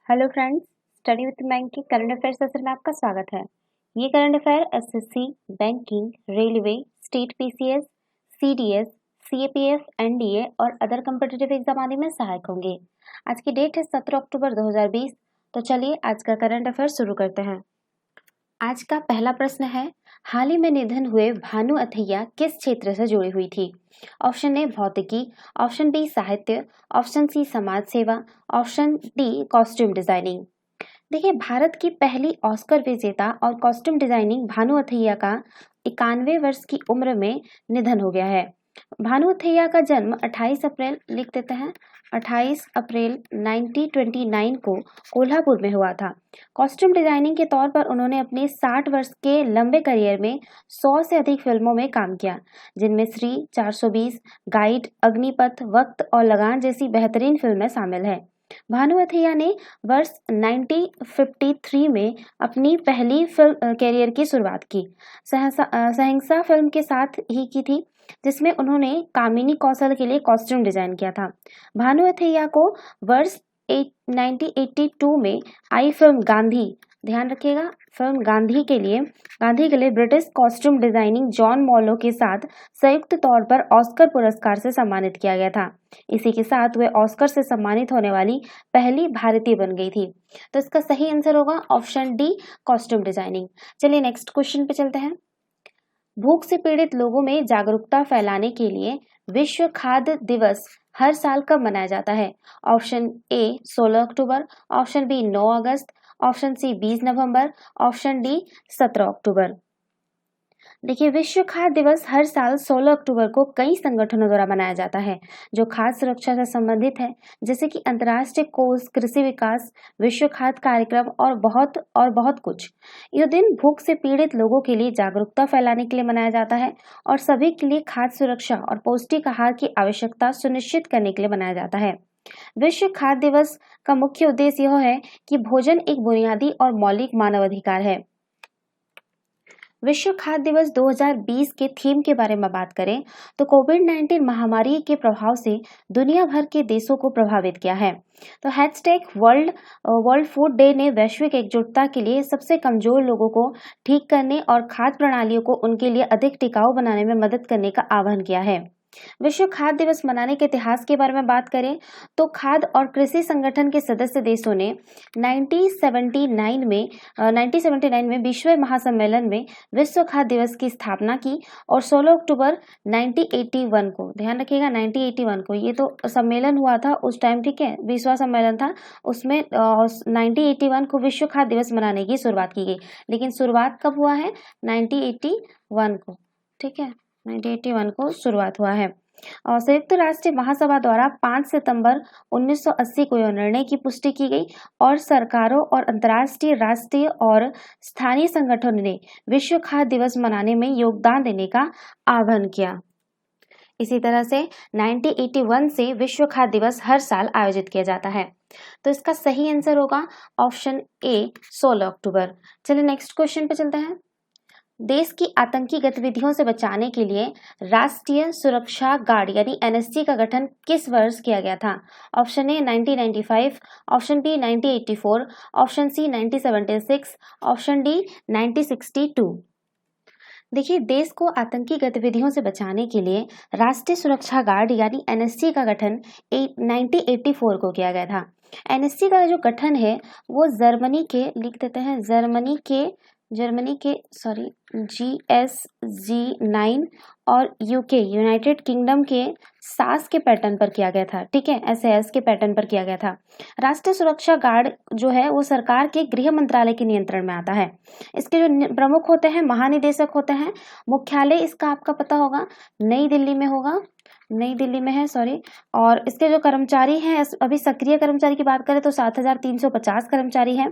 Hello friends, study with bank के current affair session में आपका स्वागत है। ये current affair SSC, banking, railway, state PCS, CDS, CAPF, NDA और अदर कॉम्पिटिटिव एग्जाम आदि में सहायक होंगे। आज की डेट है 17 अक्टूबर 2020। तो चलिए आज का करंट अफेयर शुरू करते हैं। आज का पहला प्रश्न है, हाल ही में निधन हुए भानु अथैया किस क्षेत्र से जुड़ी हुई थी? ऑप्शन ए भौतिकी, ऑप्शन बी साहित्य, ऑप्शन सी समाज सेवा, ऑप्शन डी कॉस्ट्यूम डिजाइनिंग। देखिए, भारत की पहली ऑस्कर विजेता और कॉस्ट्यूम डिजाइनिंग भानु अथैया का 91 वर्ष की उम्र में निधन हो गया है। भानु अथैया का जन्म 28 अप्रैल लिख देते हैं 28 अप्रैल 1929 को कोल्हापुर में हुआ था। कॉस्ट्यूम डिजाइनिंग के तौर पर उन्होंने अपने 60 वर्ष के लंबे करियर में 100 से अधिक फिल्मों में काम किया, जिनमें श्री, 420, गाइड, अग्निपथ, वक्त और लगान जैसी बेहतरीन फिल्में शामिल हैं। भानु अथैया ने वर्ष 1953 में अपनी पहली फिल्म कैरियर की शुरुआत की सहिंसा फिल्म के साथ ही की थी, जिसमें उन्होंने कामिनी कौशल के लिए कॉस्ट्यूम डिजाइन किया था। भानु अथैया को वर्ष 1982 में आई फिल्म गांधी, ध्यान रखिएगा, फिल्म गांधी के लिए ब्रिटिश कॉस्ट्यूम डिजाइनिंग जॉन मॉलो के साथ संयुक्त तौर पर ऑस्कर पुरस्कार से सम्मानित किया गया था। इसी के साथ वे ऑस्कर से सम्मानित होने वाली पहली भारतीय बन गई थी। तो इसका सही आंसर होगा ऑप्शन डी कॉस्ट्यूम डिजाइनिंग। चलिए नेक्स्ट क्वेश्चन पे चलते हैं। भूख से पीड़ित लोगों में जागरूकता फैलाने के लिए विश्व खाद्य दिवस हर साल कब मनाया जाता है? ऑप्शन ए 16 अक्टूबर, ऑप्शन बी 9 अगस्त, ऑप्शन सी 20 नवंबर, ऑप्शन डी 17 अक्टूबर। देखिए, विश्व खाद्य दिवस हर साल 16 अक्टूबर को कई संगठनों द्वारा मनाया जाता है जो खाद्य सुरक्षा से संबंधित है, जैसे कि अंतर्राष्ट्रीय कोष, कृषि विकास, विश्व खाद्य कार्यक्रम और बहुत कुछ। यह दिन भूख से पीड़ित लोगों के लिए जागरूकता फैलाने के लिए मनाया जाता है और सभी के लिए खाद्य सुरक्षा और पौष्टिक आहार की आवश्यकता सुनिश्चित करने के लिए मनाया जाता है। विश्व खाद्य दिवस का मुख्य उद्देश्य यह है कि भोजन एक बुनियादी और मौलिक मानव अधिकार है। विश्व खाद्य दिवस 2020 के थीम के बारे में बात करें तो कोविड-19 महामारी के प्रभाव से दुनिया भर के देशों को प्रभावित किया है। तो हैशटैग वर्ल्ड फूड डे ने वैश्विक एकजुटता के लिए सबसे कमजोर लोगों को ठीक करने और खाद्य प्रणालियों को उनके लिए अधिक टिकाऊ बनाने में मदद करने का आह्वान किया है। विश्व खाद्य दिवस मनाने के इतिहास के बारे में बात करें तो खाद्य और कृषि संगठन के सदस्य देशों ने 1979 में विश्व महासम्मेलन में विश्व खाद्य दिवस की स्थापना की और 16 अक्टूबर 1981 को, ध्यान रखिएगा 1981 को, ये तो सम्मेलन हुआ था उस टाइम, ठीक है, 20वां सम्मेलन था, उसमें 1981 को विश्व खाद्य दिवस मनाने की शुरुआत की गई। लेकिन शुरुआत कब हुआ है? 1981 को, ठीक है, 1981 को शुरुआत हुआ है। और संयुक्त राष्ट्र महासभा द्वारा 5 सितंबर 1980 को यह निर्णय की पुष्टि की गई और सरकारों और अंतर्राष्ट्रीय, राष्ट्रीय और स्थानीय संगठनों ने विश्व खाद्य दिवस मनाने में योगदान देने का आह्वान किया। इसी तरह से 1981 से विश्व खाद्य दिवस हर साल आयोजित किया जाता है। तो इसका सही आंसर होगा ऑप्शन ए 16 अक्टूबर। चलिए नेक्स्ट क्वेश्चन पे चलते हैं। देश की आतंकी गतिविधियों से बचाने के लिए राष्ट्रीय सुरक्षा गार्ड यानी एनएसजी का गठन किस वर्ष किया गया था? Option A 1995, option B 1984, option C 1976, option D 1962। देखिए, देश को आतंकी गतिविधियों से बचाने के लिए राष्ट्रीय सुरक्षा गार्ड यानी एनएसजी का गठन 1984 को किया गया था। एनएसजी का जो गठन है वो जर्मनी के, लिख देते हैं जर्मनी के GSG-9 और यूके यूनाइटेड किंगडम के सास के पैटर्न पर किया गया था, ठीक है, SAS के पैटर्न पर किया गया था। राष्ट्रीय सुरक्षा गार्ड जो है वो सरकार के गृह मंत्रालय के नियंत्रण में आता है। इसके जो प्रमुख होते हैं, महानिदेशक होते हैं। मुख्यालय इसका आपका पता होगा नई दिल्ली में होगा, नई दिल्ली में है, सॉरी। और इसके जो कर्मचारी हैं, अभी सक्रिय कर्मचारी की बात करें तो 7350 कर्मचारी हैं।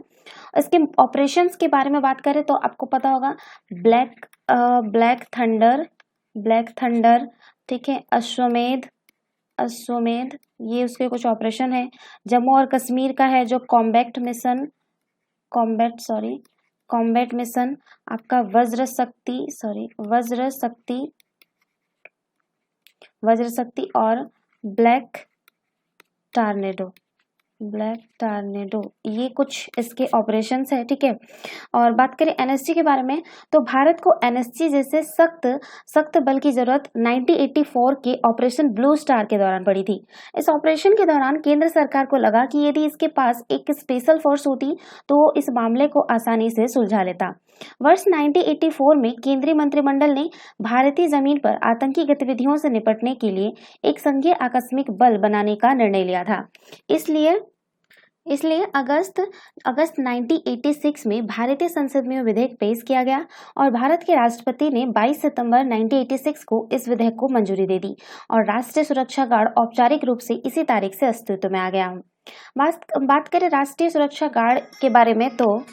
इसके ऑपरेशंस के बारे में बात करें तो आपको पता होगा ब्लैक थंडर, ठीक है, अश्वमेध, ये उसके कुछ ऑपरेशन है। जम्मू और कश्मीर का है जो कॉम्बैट मिशन, आपका वज्र शक्ति और ब्लैक टार्नेडो, ब्लैक टॉर्नेडो, ये कुछ इसके ऑपरेशंस है, ठीक है। और बात करें एनएसजी के बारे में, तो भारत को एनएसजी जैसे सख्त बल की जरूरत 1984 के ऑपरेशन ब्लू स्टार के दौरान पड़ी थी। इस ऑपरेशन के दौरान केंद्र सरकार को लगा कि यदि इसके पास एक स्पेशल फोर्स होती तो वो इस मामले को आसानी से सुलझा लेता। वर्ष 1984 में केंद्रीय मंत्रिमंडल ने भारतीय जमीन पर आतंकी गतिविधियों से निपटने के लिए एक संघीय आकस्मिक बल बनाने का निर्णय लिया था। इसलिए अगस्त अगस्त 1986 में भारतीय संसद में विधेयक पेश किया गया और भारत के राष्ट्रपति ने 22 सितंबर 1986 को इस विधेयक को मंजूरी दे दी और राष्ट्रीय सुरक्षा गार्ड औपचारिक रूप से इसी तारीख से अस्तित्व में आ गया। बात करें राष्ट्रीय सुरक्षा गार्ड के बारे में, तो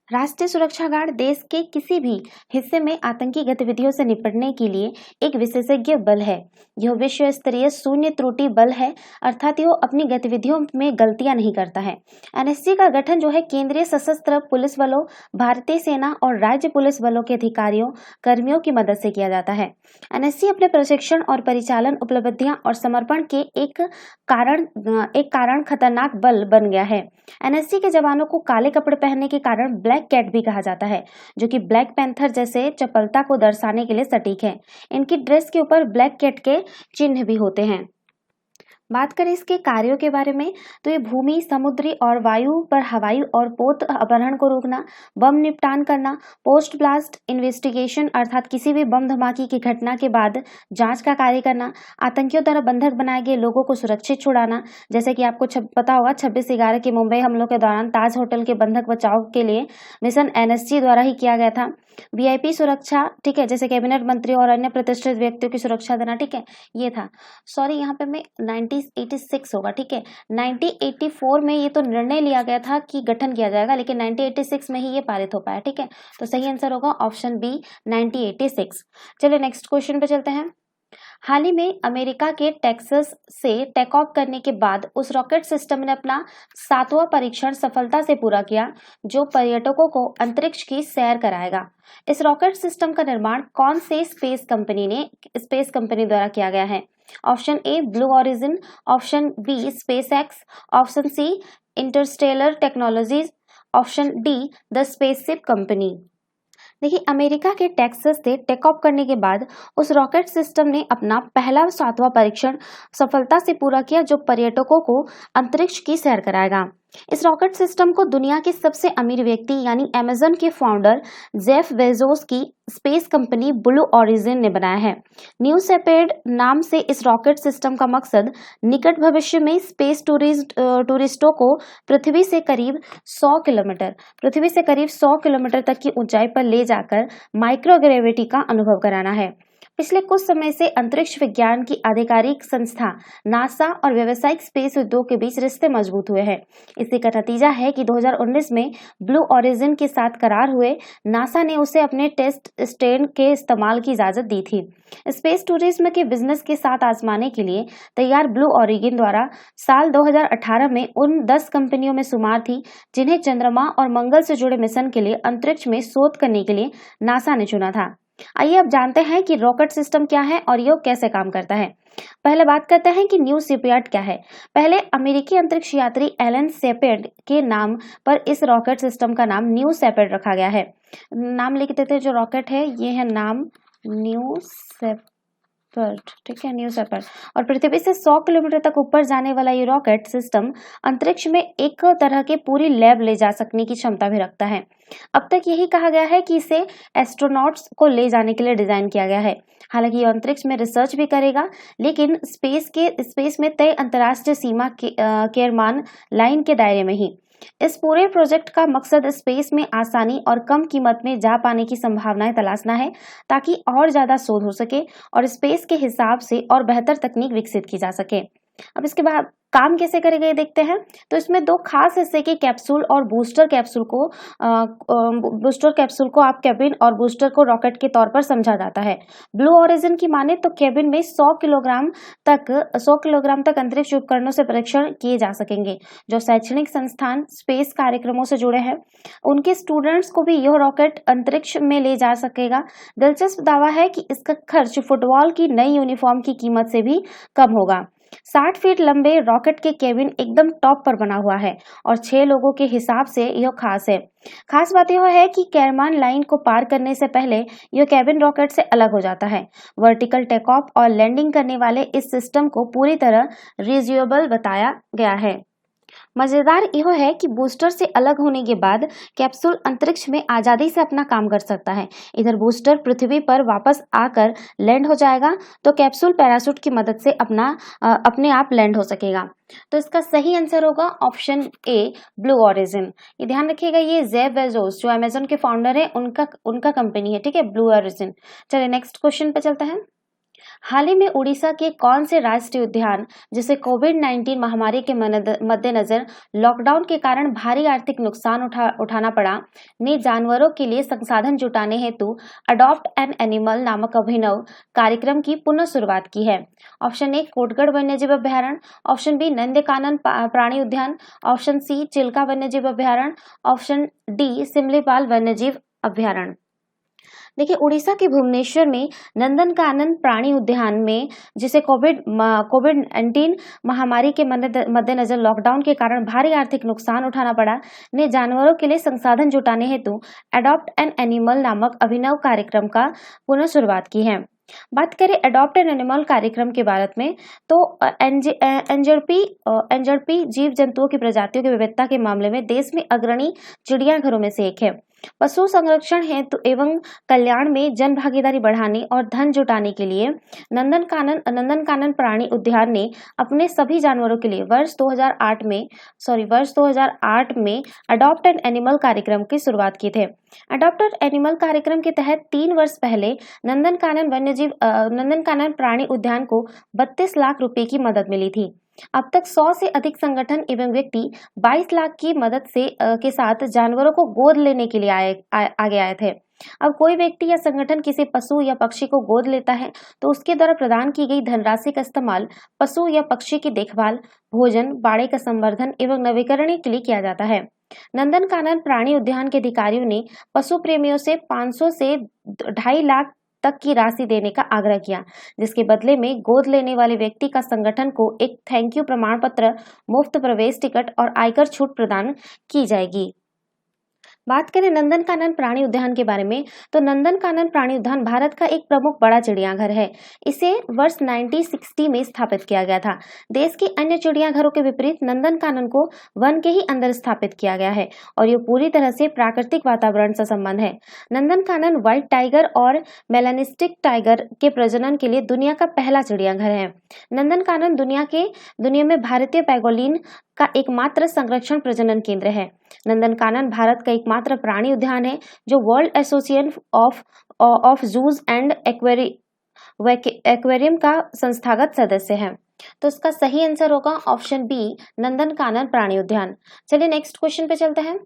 राष्ट्रीय सुरक्षा गार्ड देश के किसी भी हिस्से में आतंकी गतिविधियों से निपटने के लिए एक विशेषज्ञ बल है। यह विश्व स्तरीय शून्य त्रुटि बल है, अर्थात यह अपनी गतिविधियों में गलतियां नहीं करता है। एनएसजी का गठन जो है केंद्रीय सशस्त्र पुलिस बलों, भारतीय सेना और राज्य पुलिस बलों के अधिकारियों कर्मियों की मदद से किया जाता है। एनएसजी अपने प्रशिक्षण और परिचालन उपलब्धियां और समर्पण के एक कारण खतरनाक बल बन गया है। एनएसजी के जवानों को काले कपड़े पहनने के कारण ब्लैक कैट भी कहा जाता है, जो कि ब्लैक पैंथर जैसे चपलता को दर्शाने के लिए सटीक है। इनकी ड्रेस के ऊपर ब्लैक कैट के चिन्ह भी होते हैं। बात करें इसके कार्यों के बारे में, तो ये भूमि, समुद्री और वायु पर हवाई और पोत अपहरण को रोकना, बम निपटान करना, पोस्ट ब्लास्ट इन्वेस्टिगेशन अर्थात किसी भी बम धमाके की घटना के बाद जांच का कार्य करना, आतंकियों द्वारा बंधक बनाए गए लोगों को सुरक्षित छुड़ाना, जैसे कि आपको पता होगा 26/11 के मुंबई हमलों के दौरान ताज होटल के बंधक बचाव के लिए मिशन एनएसजी द्वारा ही किया गया था। वीआईपी सुरक्षा, ठीक है, जैसे कैबिनेट मंत्री और अन्य प्रतिष्ठित व्यक्तियों की सुरक्षा देना, ठीक है, ये था। सॉरी, यहाँ पे मैं 1986 होगा, ठीक है। 1984 में ये तो निर्णय लिया गया था कि गठन किया जाएगा, लेकिन 1986 में ही ये पारित हो पाया, ठीक है। तो सही आंसर होगा ऑप्शन बी 1986। चलिए नेक्स्ट क्वेश्चन पे चलते हैं। हाल ही में अमेरिका के टेक्सास से टेक ऑफ करने के बाद उस रॉकेट सिस्टम ने अपना 7वां परीक्षण सफलता से पूरा किया, जो पर्यटकों को अंतरिक्ष की सैर कराएगा। इस रॉकेट सिस्टम का निर्माण कौन से स्पेस कंपनी द्वारा किया गया है? Option A blue origin, option B space X, option C interstellar technologies, option D the spaceship company. देखिए, अमेरिका के टेक्सास से टेक ऑफ करने के बाद उस रॉकेट सिस्टम ने अपना पहला 7वां परीक्षण सफलता से पूरा किया, जो पर्यटकों को अंतरिक्ष की सैर कराएगा। इस रॉकेट सिस्टम को दुनिया के सबसे अमीर व्यक्ति यानी अमेज़न के फाउंडर जेफ बेजोस की स्पेस कंपनी ब्लू ओरिजिन ने बनाया है। न्यू शेपर्ड नाम से इस रॉकेट सिस्टम का मकसद निकट भविष्य में स्पेस टूरिस्टों को पृथ्वी से करीब 100 किलोमीटर तक की ऊंचाई पर ले जाकर माइक्रोग्रेविटी का अनुभव कराना है। पिछले कुछ समय से अंतरिक्ष विज्ञान की आधिकारिक संस्था नासा और व्यावसायिक स्पेस उद्योग के बीच रिश्ते मजबूत हुए हैं। इसी का नतीजा है कि 2019 में ब्लू ओरिजिन के साथ करार हुए नासा ने उसे अपने टेस्ट स्टेशन के इस्तेमाल की इजाजत दी थी। स्पेस टूरिज्म के बिजनेस के साथ आजमाने के लिए तैयार ब्लू ओरिजिन द्वारा साल 2018 में उन 10 कंपनियों में शुमार थी जिन्हें चंद्रमा और मंगल से जुड़े मिशन के लिए अंतरिक्ष में शोध करने के लिए नासा ने चुना था। आइए अब जानते हैं कि रॉकेट सिस्टम क्या है और यह कैसे काम करता है। पहले बात करते हैं कि न्यू शेपर्ड क्या है। पहले अमेरिकी अंतरिक्ष यात्री एलन शेपर्ड के नाम पर इस रॉकेट सिस्टम का नाम न्यू शेपर्ड रखा गया है। नाम लिख देते हैं, जो रॉकेट है ये है नाम न्यू शेपर्ड, ठीक है, न्यू शेपर्ड। और पृथ्वी से 100 किलोमीटर तक ऊपर जाने वाला ये रॉकेट सिस्टम अंतरिक्ष में एक तरह के पूरी लैब ले जा सकने की क्षमता भी रखता है। अब तक यही कहा गया है कि इसे एस्ट्रोनॉट्स को ले जाने के लिए डिजाइन किया गया है। हालांकि ये अंतरिक्ष में रिसर्च भी करेगा, लेकिन स्पेस में तय अंतर्राष्ट्रीय सीमा केयरमान लाइन के दायरे में ही। इस पूरे प्रोजेक्ट का मकसद स्पेस में आसानी और कम कीमत में जा पाने की संभावनाएं तलाशना है, ताकि और ज्यादा शोध हो सके और स्पेस के हिसाब से और बेहतर तकनीक विकसित की जा सके। अब इसके बाद काम कैसे करेगा ये देखते हैं। तो इसमें 2 खास हिस्से के कैप्सूल और बूस्टर कैप्सूल को आप केबिन और बूस्टर को रॉकेट के तौर पर समझा जाता है। ब्लू ओरिजिन की माने तो केबिन में 100 किलोग्राम तक अंतरिक्ष उपकरणों से परीक्षण किए जा सकेंगे। जो शैक्षणिक संस्थान स्पेस कार्यक्रमों से जुड़े हैं उनके स्टूडेंट्स को भी यह रॉकेट अंतरिक्ष में ले जा सकेगा। दिलचस्प दावा है कि इसका खर्च फुटबॉल की नई यूनिफॉर्म की कीमत से भी कम होगा। 60 फीट लंबे रॉकेट के केबिन एकदम टॉप पर बना हुआ है और 6 लोगों के हिसाब से यह खास है। खास बात यह है कि कैरमान लाइन को पार करने से पहले यह केबिन रॉकेट से अलग हो जाता है। वर्टिकल टेक ऑफ और लैंडिंग करने वाले इस सिस्टम को पूरी तरह रियूजेबल बताया गया है। मजेदार यह है कि बूस्टर से अलग होने के बाद कैप्सूल अंतरिक्ष में आजादी से अपना काम कर सकता है। इधर बूस्टर पृथ्वी पर वापस आकर लैंड हो जाएगा तो कैप्सूल पैराशूट की मदद से अपने आप लैंड हो सकेगा। तो इसका सही आंसर होगा ऑप्शन ए, ब्लू ओरिजिन। ये ध्यान रखिएगा, ये जेफ बेजोस जो अमेजन के फाउंडर है उनका कंपनी है, ठीक है, ब्लू ओरिजिन। चलिए नेक्स्ट क्वेश्चन पे चलता है। हाल ही में उड़ीसा के कौन से राष्ट्रीय उद्यान जिसे कोविड-19 महामारी के मद्देनजर लॉकडाउन के कारण भारी आर्थिक नुकसान उठाना पड़ा, ने जानवरों के लिए संसाधन जुटाने हेतु अडॉप्ट एन एनिमल नामक अभिनव कार्यक्रम की पुनः शुरुआत की है? ऑप्शन ए, कोटगढ़ वन्यजीव अभ्यारण्य, ऑप्शन बी, नंदनकानन प्राणी उद्यान, ऑप्शन सी, चिल्का वन्यजीव अभ्यारण्य, ऑप्शन डी, सिमलीपाल वन्यजीव अभ्यारण्य। देखिए, उड़ीसा के भुवनेश्वर में नंदनकानन प्राणी उद्यान में जिसे कोविड-19 महामारी के मद्देनजर लॉकडाउन के कारण भारी आर्थिक नुकसान उठाना पड़ा, ने जानवरों के लिए संसाधन जुटाने हेतु अडॉप्ट एन एनिमल नामक अभिनव कार्यक्रम का पुनः शुरुआत की है। बात करें अडॉप्ट एन एनिमल कार्यक्रम के बारे में तो एनजेडपी जीव जंतुओं की प्रजातियों की विविधता के मामले में देश में अग्रणी चिड़ियाघरों में से एक है। पशु संरक्षण हेतु एवं कल्याण में जन भागीदारी बढ़ाने और धन जुटाने के लिए नंदनकानन प्राणी उद्यान ने अपने सभी जानवरों के लिए वर्ष 2008 में अडॉप्ट एन एनिमल कार्यक्रम की शुरुआत की थे। अडॉप्ट एन एनिमल कार्यक्रम के तहत 3 वर्ष पहले नंदनकानन प्राणी उद्यान को 32 लाख रुपए की मदद मिली थी। अब तक 100 से अधिक संगठन एवं व्यक्ति 22 लाख की मदद के साथ जानवरों को गोद लेने के लिए आगे आए थे। अब कोई व्यक्ति या संगठन किसी पशु या पक्षी को गोद लेता है तो उसके द्वारा प्रदान की गई धनराशि का इस्तेमाल पशु या पक्षी की देखभाल, भोजन, बाड़े का संवर्धन एवं नवीकरण के लिए किया जाता है। नंदनकानन प्राणी उद्यान के अधिकारियों ने पशु प्रेमियों से 500 से 2.5 लाख तक की राशि देने का आग्रह किया, जिसके बदले में गोद लेने वाले व्यक्ति का संगठन को एक थैंक यू प्रमाण पत्र, मुफ्त प्रवेश टिकट और आयकर छूट प्रदान की जाएगी। बात करें नंदनकानन प्राणी उद्यान के बारे में तो नंदनकानन प्राणी उद्यान भारत का एक प्रमुख बड़ा चिड़ियाघर है। इसे वर्ष 1960 में स्थापित किया गया था। देश के अन्य चिड़ियाघरों के विपरीत नंदनकानन को वन के ही अंदर स्थापित किया गया है और ये पूरी तरह से प्राकृतिक वातावरण से संबंध है। नंदनकानन व्हाइट टाइगर और मेलानिस्टिक टाइगर के प्रजनन के लिए दुनिया का पहला चिड़ियाघर है। नंदनकानन दुनिया में भारतीय पैंगोलिन का एकमात्र संरक्षण प्रजनन केंद्र है। नंदनकानन भारत का एकमात्र प्राणी उद्यान है जो world association of zoos and aquarium का संस्थागत सदस्य है। तो इसका सही आंसर होगा ऑप्शन बी, नंदनकानन प्राणी उद्यान। चलिए नेक्स्ट क्वेश्चन पे चलते हैं।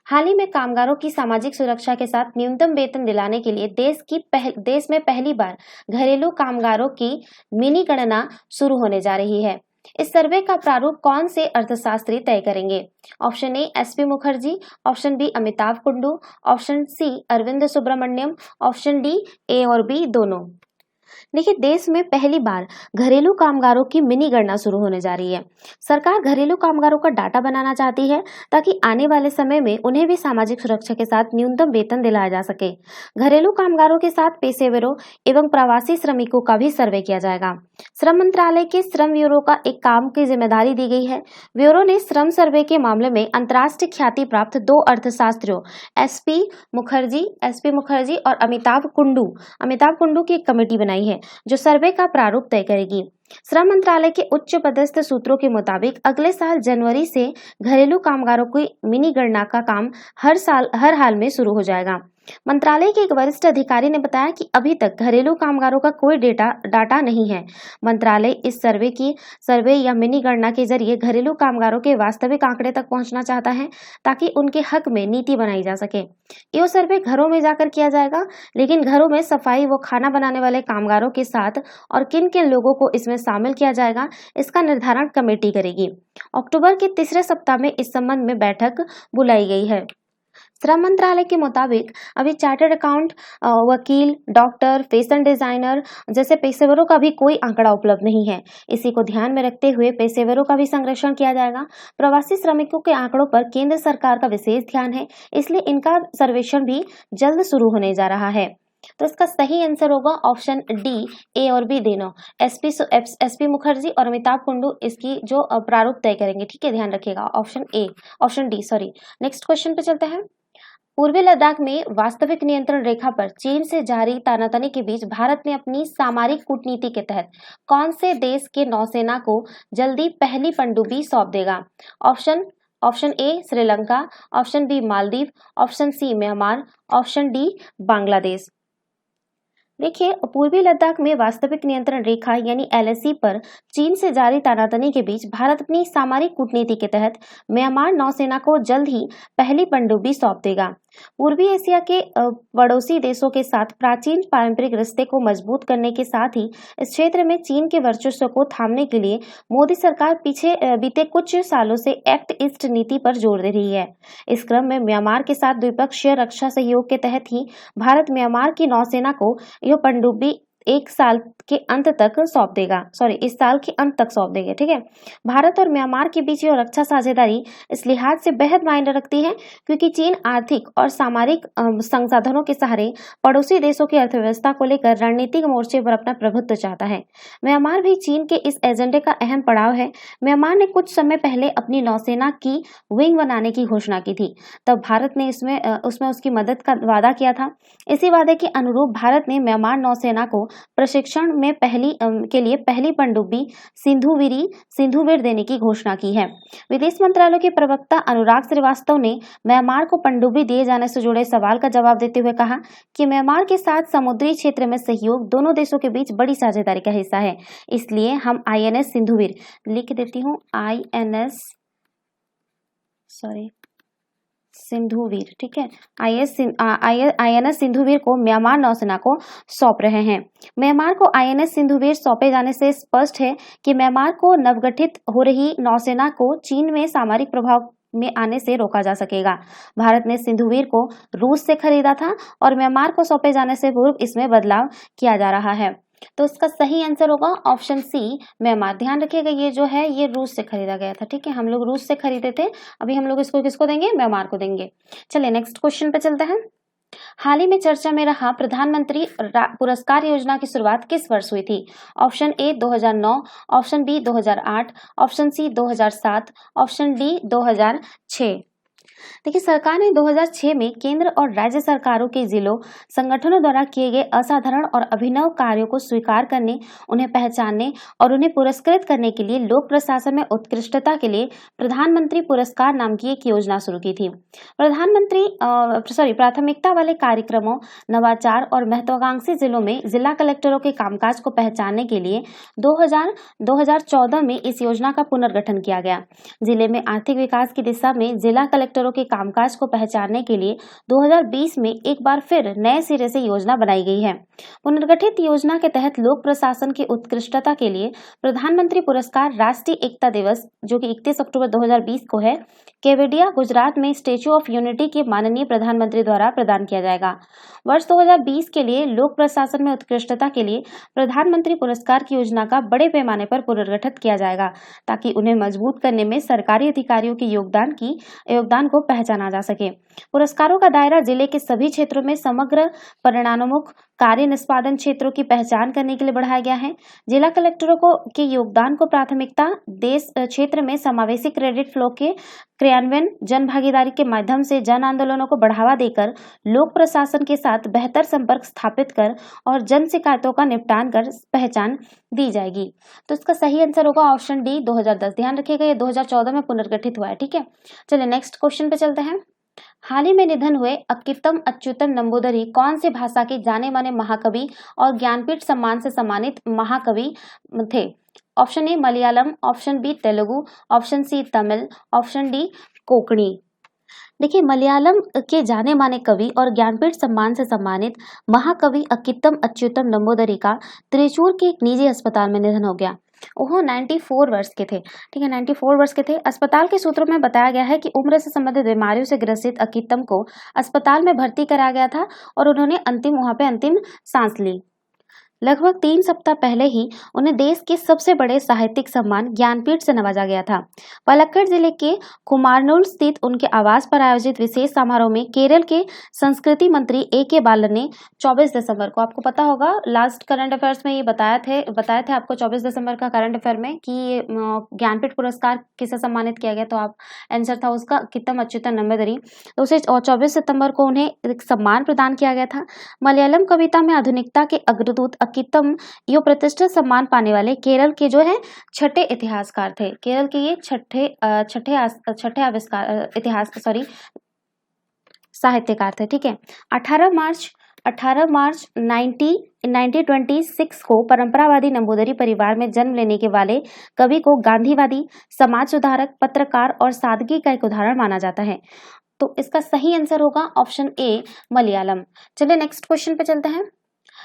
हाल ही में कामगारों की सामाजिक सुरक्षा के साथ न्यूनतम वेतन दिलाने के लिए देश में पहली बार घरेलू कामगारों की मिनी गणना शुरू होने जा रही है। इस सर्वे का प्रारूप कौन से अर्थशास्त्री तय करेंगे? Option A, SP Mukherjee, option B, Amitabh Kundu, option C, Arvind Subramanian, option D, A और बी दोनों। देखिए, देश में पहली बार घरेलू कामगारों की मिनी गणना शुरू होने जा रही है। सरकार घरेलू कामगारों का डाटा बनाना चाहती है ताकि आने वाले समय में उन्हें भी सामाजिक सुरक्षा के साथ न्यूनतम वेतन दिलाया जा सके। घरेलू कामगारों के साथ पेशेवरों एवं प्रवासी श्रमिकों का भी सर्वे किया जाएगा। श्रम मंत्रालय के श्रम ब्यूरो का एक काम की जिम्मेदारी दी गई है। ब्यूरो ने श्रम सर्वे के मामले में अंतर्राष्ट्रीय ख्याति प्राप्त 2 अर्थशास्त्रियों एसपी मुखर्जी और अमिताभ कुंडू की एक कमेटी बनाई है जो सर्वे का प्रारूप तय करेगी। श्रम मंत्रालय के उच्च पदस्थ सूत्रों के मुताबिक अगले साल जनवरी से घरेलू कामगारों की मिनी गणना का काम हर हाल में शुरू हो जाएगा। मंत्रालय के एक वरिष्ठ अधिकारी ने बताया कि अभी तक घरेलू कामगारों का कोई डाटा नहीं है। मंत्रालय इस सर्वे या मिनी गणना के जरिए घरेलू कामगारों के वास्तविक आंकड़े तक पहुंचना चाहता है ताकि उनके हक में नीति बनाई जा सके। यह सर्वे घरों में जाकर किया जाएगा, लेकिन घरों में सफाई व खाना बनाने वाले कामगारों के साथ और किन किन लोगों को इसमें शामिल किया जाएगा, इसका निर्धारण कमेटी करेगी। अक्टूबर के तीसरे सप्ताह में इस संबंध में बैठक बुलाई गई है। श्रम मंत्रालय के मुताबिक अभी चार्टर्ड अकाउंट, वकील, डॉक्टर, फैशन डिजाइनर जैसे पेशेवरों का भी कोई आंकड़ा उपलब्ध नहीं है। इसी को ध्यान में रखते हुए पेशेवरों का भी संरक्षण किया जाएगा। प्रवासी श्रमिकों के आंकड़ों पर केंद्र सरकार का विशेष ध्यान है, इसलिए इनका सर्वेक्षण भी जल्द शुरू होने जा रहा है। तो इसका सही आंसर होगा ऑप्शन डी, ए और बी दोनों। एसपी मुखर्जी और अमिताभ कुंडू इसकी जो प्रारूप तय करेंगे, ठीक है, ध्यान रखिएगा। Option D sorry. Next question पे चलते हैं। पूर्वी लद्दाख में वास्तविक नियंत्रण रेखा पर चीन से जारी तानातनी के बीच भारत ने अपनी सामरिक कूटनीति के तहत कौन से देश के नौसेना को जल्दी पहली पनडुब्बी सौंप देगा? Option A Sri Lanka, option B Maldives, option C Myanmar, option D Bangladesh. देखिए, पूर्वी लद्दाख में वास्तविक नियंत्रण रेखा यानी एलएसी पर चीन से जारी तानातनी के बीच भारत अपनी सामरिक कूटनीति के तहत म्यांमार नौसेना को जल्द ही पहली पनडुब्बी सौंप देगा। पूर्वी एशिया के पड़ोसी देशों के साथ प्राचीन पारंपरिक रिश्ते को मजबूत करने के साथ ही इस क्षेत्र में चीन के वर्चस्व को थामने के लिए मोदी सरकार बीते कुछ सालों से एक्ट ईस्ट नीति पर जोर दे रही है। इस क्रम में म्यांमार के साथ द्विपक्षीय रक्षा सहयोग के तहत ही भारत म्यांमार की नौसेना को यह पनडुब्बी इस साल के अंत तक सौंप देगा, ठीक है। भारत और म्यांमार के बीच यह रक्षा साझेदारी इस लिहाज से बेहद मायने रखती है क्योंकि चीन आर्थिक और सामरिक संसाधनों के सहारे पड़ोसी देशों की अर्थव्यवस्था को लेकर रणनीतिक मोर्चे पर अपना प्रभुत्व चाहता है। म्यांमार भी चीन के इस एजेंडे का अहम पड़ाव है। म्यांमार ने कुछ समय पहले अपनी नौसेना की विंग बनाने की घोषणा की थी, तब भारत ने उसमें उसकी मदद का वादा किया था। इसी वादे के अनुरूप भारत ने म्यांमार नौसेना को प्रशिक्षण में के लिए पहली पनडुब्बी सिंधुवीर देने की घोषणा की है। विदेश मंत्रालय के प्रवक्ता अनुराग श्रीवास्तव ने म्यांमार को पनडुब्बी दिए जाने से जुड़े सवाल का जवाब देते हुए कहा कि म्यांमार के साथ समुद्री क्षेत्र में सहयोग दोनों देशों के बीच बड़ी साझेदारी का हिस्सा है, इसलिए हम INS सिंधुवीर लिख देती हूँ, सिंधुवीर, ठीक है, INS सिंधुवीर को म्यांमार नौसेना को सौंप रहे हैं। म्यांमार को INS सिंधुवीर सौंपे जाने से स्पष्ट है कि म्यांमार को नवगठित हो रही नौसेना को चीन में सामरिक प्रभाव में आने से रोका जा सकेगा। भारत ने सिंधुवीर को रूस से खरीदा था और म्यांमार को सौंपे जाने से पूर्व इसमें बदलाव किया जा रहा है। तो इसका सही आंसर होगा ऑप्शन सी, म्यांमार। ध्यान रखिएगा, ये जो है ये रूस से खरीदा गया था, ठीक है, हम लोग रूस से खरीदे थे, अभी हम लोग इसको किसको देंगे? म्यांमार को देंगे। चलिए नेक्स्ट क्वेश्चन पे चलते हैं। हाल ही में चर्चा में रहा प्रधानमंत्री पुरस्कार योजना की शुरुआत किस वर्ष हुई थी? Option A 2009, option B 2008, option C 2007, option D 2006। देखिए, सरकार ने 2006 में केंद्र और राज्य सरकारों के जिलों संगठनों द्वारा किए गए असाधारण और अभिनव कार्यों को स्वीकार करने, उन्हें पहचानने और उन्हें पुरस्कृत करने के लिए लोक प्रशासन में उत्कृष्टता के लिए प्रधानमंत्री पुरस्कार नाम की एक योजना शुरू की थी। प्राथमिकता वाले कार्यक्रमों, नवाचार और महत्वाकांक्षी जिलों में जिला कलेक्टरों के कामकाज को पहचानने के लिए 2014 में इस योजना का पुनर्गठन किया गया। जिले में आर्थिक विकास की दिशा में जिला कलेक्टरों के कामकाज को पहचानने के लिए 2020 में एक बार फिर नए सिरे से योजना बनाई गई है। पुनर्गठित योजना के तहत लोक प्रशासन की उत्कृष्टता के लिए प्रधानमंत्री पुरस्कार राष्ट्रीय एकता दिवस, जो कि 31 अक्टूबर 2020 को है, केवडिया गुजरात में स्टेच्यू ऑफ यूनिटी के माननीय प्रधानमंत्री द्वारा प्रदान किया जाएगा। वर्ष 2020 के लिए लोक प्रशासन में उत्कृष्टता के लिए प्रधानमंत्री पुरस्कार की योजना का बड़े पैमाने पर पुनर्गठन किया जाएगा ताकि उन्हें मजबूत करने में सरकारी अधिकारियों के योगदान को पहचाना जा सके। पुरस्कारों का दायरा जिले के सभी क्षेत्रों में समग्र परिणामोन्मुख कार्य निष्पादन क्षेत्रों की पहचान करने के लिए बढ़ाया गया है। जिला कलेक्टरों के योगदान को प्राथमिकता देश क्षेत्र में समावेशी क्रेडिट फ्लो के क्रियान्वयन, जन भागीदारी के माध्यम से जन आंदोलनों को बढ़ावा देकर लोक प्रशासन के साथ बेहतर संपर्क स्थापित कर और जन शिकायतों का निपटान कर पहचान दी जाएगी। तो इसका सही आंसर होगा ऑप्शन डी 2010। ध्यान रखिएगा, ये 2014 में पुनर्गठित हुआ है, ठीक है। चलिए नेक्स्ट क्वेश्चन पे चलते हैं। हाल ही में निधन हुए अक्कित्तम अच्युतन नंबूदरी कौन से भाषा के जाने माने महाकवि और ज्ञानपीठ सम्मान से सम्मानित महाकवि थे? Option A Malayalam, option B Telugu, option C Tamil, option D Konkani. देखिए, मलयालम के जाने माने कवि और ज्ञानपीठ सम्मान से सम्मानित महाकवि अक्कित्तम अच्युतम नंबूदरी का त्रिचूर के एक निजी अस्पताल में निधन हो गया। वो 94 वर्ष के थे। ठीक है, 94 वर्ष के थे। अस्पताल के सूत्रों में बताया गया है कि उम्र से संबंधित बीमारियों से ग्रसित अकितम को अस्पताल में भर्ती कराया गया था और उन्होंने वहां पे अंतिम सांस ली। लगभग 3 सप्ताह पहले ही उन्हें देश के सबसे बड़े साहित्यिक सम्मान ज्ञानपीठ से नवाजा गया था। पलक्कड़ जिले के कुमारनूल स्थित उनके आवास पर आयोजित विशेष समारोह में केरल के संस्कृति मंत्री A.K. बालन ने 24 दिसंबर को, आपको पता होगा लास्ट करंट अफेयर्स में ये बताए थे आपको 24 दिसंबर का करंट अफेयर में कि ज्ञानपीठ पुरस्कार किसे सम्मानित किया गया, तो आप आंसर था उसका कित्तम अच्युतन नंबूदरी। तो उसे 24 सितंबर को उन्हें एक सम्मान प्रदान किया गया था। मलयालम कविता में आधुनिकता के अग्रदूत अकितम यो प्रतिष्ठित सम्मान पाने वाले केरल के जो है छठे इतिहासकार थे। केरल के ये छठे आविष्कार साहित्यकार थे। ठीक है, 18 मार्च 1926 को परंपरावादी नंबूदरी परिवार में जन्म लेने के वाले कवि को गांधीवादी, समाज सुधारक, पत्रकार और सादगी का एक उदाहरण माना जाता है। तो इसका सही आंसर होगा ऑप्शन ए मलयालम। चलिए नेक्स्ट क्वेश्चन पे चलते हैं।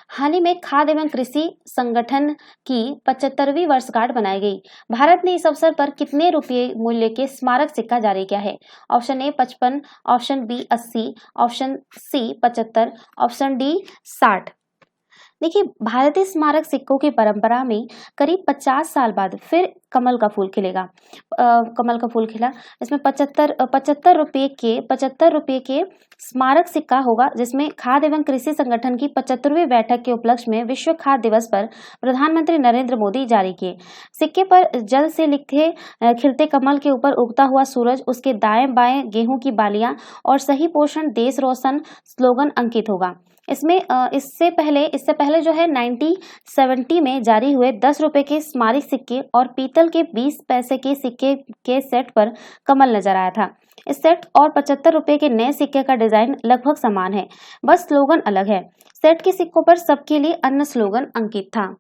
हाल ही में खाद्य एवं कृषि संगठन की 75वीं वर्षगांठ मनाई गई। भारत ने इस अवसर पर कितने रुपये मूल्य के स्मारक सिक्का जारी किया है? Option A 55, option B 80, option C 75, option D 60। देखिए, भारतीय स्मारक सिक्कों की परंपरा में करीब 50 साल बाद फिर कमल का फूल खिलेगा। कमल का फूल खिला। इसमें 75 रुपये के स्मारक सिक्का होगा, जिसमें खाद्य एवं कृषि संगठन की 75वीं बैठक के उपलक्ष्य में विश्व खाद्य दिवस पर प्रधानमंत्री नरेंद्र मोदी जारी किए। सिक्के पर जल से लिखे खिलते कमल के ऊपर उगता हुआ सूरज, उसके दाएं बाएं गेहूं की बालियां और सही पोषण देश रोशन स्लोगन अंकित होगा। इसमें इससे पहले जो है 1970 में जारी हुए 10 रुपए के स्मारक सिक्के और पीतल के 20 पैसे के सिक्के के सेट पर कमल नजर आया था। इस सेट और 75 रुपए के नए सिक्के का डिजाइन लगभग समान है, बस स्लोगन अलग है। सेट के सिक्कों पर सबके लिए अन्न स्लोगन अंकित था।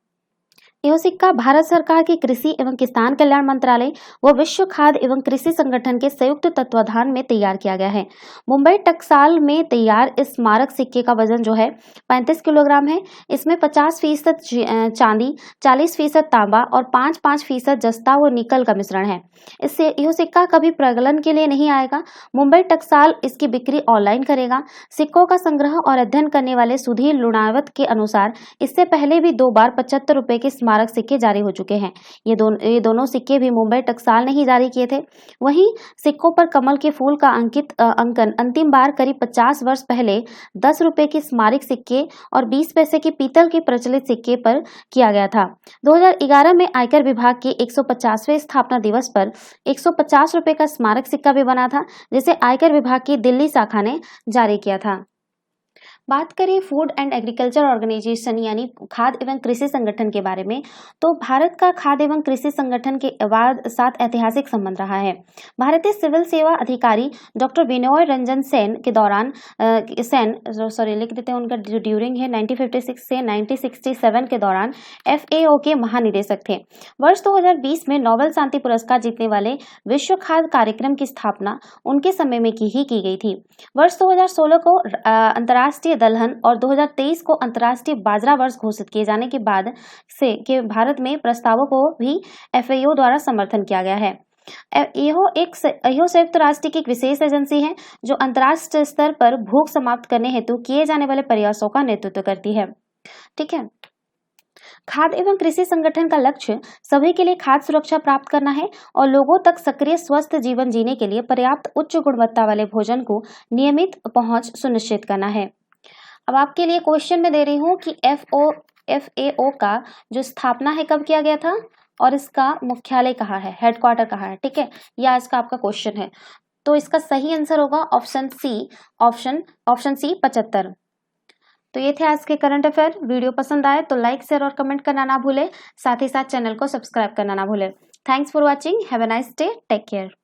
यह सिक्का भारत सरकार के कृषि एवं किसान कल्याण मंत्रालय व विश्व खाद्य एवं कृषि संगठन के संयुक्त तत्वाधान में तैयार किया गया है। मुंबई टकसाल में तैयार इस स्मारक सिक्के का वजन जो है 35 किलोग्राम है। इसमें 50% चांदी, 40% तांबा और 5% जस्ता व निकल का मिश्रण है। इससे यह सिक्का कभी प्रगलन के लिए नहीं आएगा। मुंबई टकसाल इसकी बिक्री ऑनलाइन करेगा। सिक्कों का संग्रह और अध्ययन करने वाले सुधीर लुणावत के अनुसार इससे पहले भी 2 बार 75 रुपए के स्मारक सिक्के जारी हो चुके हैं। ये दोनों सिक्के भी मुंबई टकसाल ने ही जारी किए थे। वहीं सिक्कों पर कमल के फूल का अंकन अंतिम बार करीब 50 वर्ष पहले 10 रुपए के स्मारक सिक्के और 20 पैसे के पीतल के प्रचलित सिक्के पर किया गया था। 2011 में आयकर विभाग के 150वें स्थापना दिवस पर 150 रुपए का स्मारक सिक्का भी बना था, जिसे आयकर विभाग की दिल्ली शाखा ने जारी किया था। बात करें फूड एंड एग्रीकल्चर ऑर्गेनाइजेशन यानी खाद्य एवं कृषि संगठन के बारे में, तो भारत का खाद्य एवं कृषि संगठन के साथ ऐतिहासिक संबंध रहा है। भारतीय सिविल सेवा अधिकारी डॉक्टर विनोय रंजन सेन के दौरान लिख देते हैं, उनका जो ड्यूरिंग है 1956 से 1967 के दौरान FAO के महानिदेशक थे। वर्ष 2020 में नोबेल शांति पुरस्कार जीतने वाले विश्व खाद्य कार्यक्रम की स्थापना उनके समय में की गई थी। वर्ष 2016 को अंतर्राष्ट्रीय दलहन और 2023 को अंतर्राष्ट्रीय बाजरा वर्ष घोषित किए जाने के बाद से के भारत में प्रस्तावों को भी FAO द्वारा समर्थन किया गया है। यह संयुक्त राष्ट्र की एक विशेष एजेंसी है जो अंतर्राष्ट्रीय स्तर पर भूख समाप्त करने हेतु किए जाने वाले प्रयासों का नेतृत्व करती है। ठीक है, खाद्य एवं कृषि संगठन का लक्ष्य सभी के लिए खाद्य सुरक्षा प्राप्त करना है और लोगों तक सक्रिय स्वस्थ जीवन जीने के लिए पर्याप्त उच्च गुणवत्ता वाले भोजन को नियमित पहुंच सुनिश्चित करना है। अब आपके लिए क्वेश्चन में दे रही हूँ कि FAO का जो स्थापना है कब किया गया था और इसका मुख्यालय कहाँ है, हेडक्वार्टर कहाँ है। ठीक है, या इसका आपका क्वेश्चन है, तो इसका सही आंसर होगा ऑप्शन सी 75। तो ये थे आज के करंट अफेयर। वीडियो पसंद आए तो लाइक, शेयर और कमेंट करना ना भूले, साथ ही साथ चैनल को सब्सक्राइब करना ना भूले। Thanks for watching, have a nice day, take care.